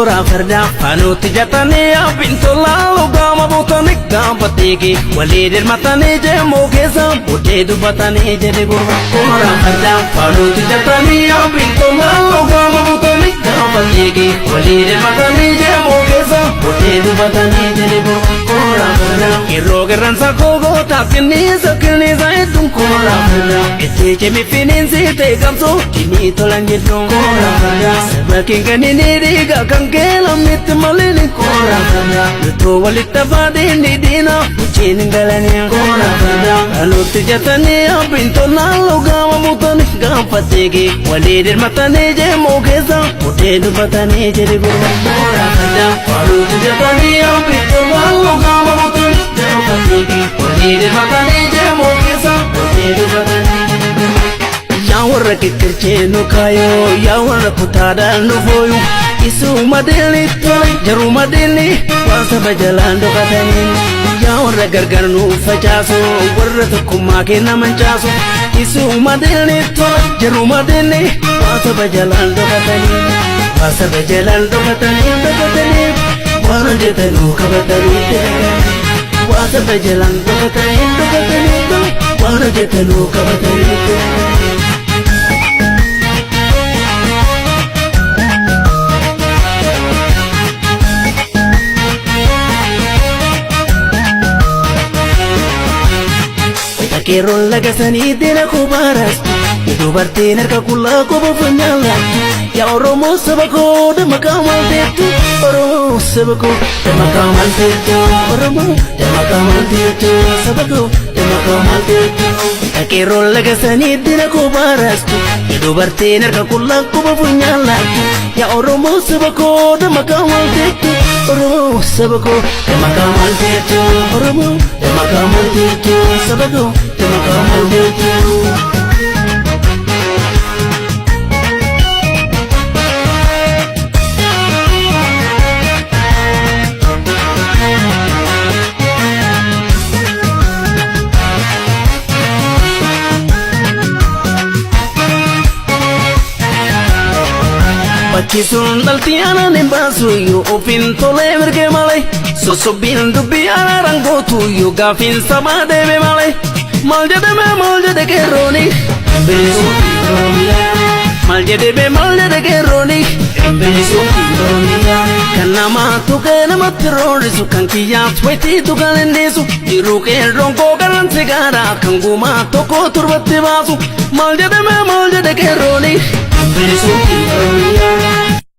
kora farda fanuti jatane abintola logama botani gampateki walidir matane je mogeza bote dubatane je gurba kora farda fanuti jatane abintola logama botani gampateki walidir matane je mogeza bote dubatane je gurba kora farda kirogeran sakogo takni sakni zaitun kora farda ete mi finanzi te gamso kini tolanjidon kora farda sabakin kanini diga kankela mit malini kora farda to walita fadi ni dina uchin galani kora farda alut jatani abinto nalo gama mutani gampategi walidir matani je mogeza hotel batani je gurba kora farda alut jatani abinto nalo gama mutani gampategi walidir matani je mogeza hotel batani Yawar kikirche no kayo yawar putada no foyu isu madeli tole jaru madeli wasa bajalando katani yawar gargar no fajaso warra tukuma ke namanjaso isu madeli tole jaru madeli wasa bajalando katani wasa bajalando katani wara jetanu kabatani wasa bajalando katani wara jetanu kabatani Kero laga sani dina kubaras dubartiin harka kulla kobo fanyala ya oromo sabako de makamal tetu oromo sabako de makamal tetu oromo de makamal tetu sabako de makamal tetu kero laga sani dina kubaras dubartiin harka kulla kobo fanyala ya oromo sabako de makamal tetu oromo sabako de makamal tetu oromo de makamal tetu sabako Bachisun daltiana nembasu yo opin tole merge malay sosobin dubiana rango tu yo gafin sama debe malay maljade ke roni beso maljade ke roni beso kanama tu ke namat roni su kankiya tweti tu galendesu diru ke ronko garan segara kanguma to ko turbate basu maljade ke roni beso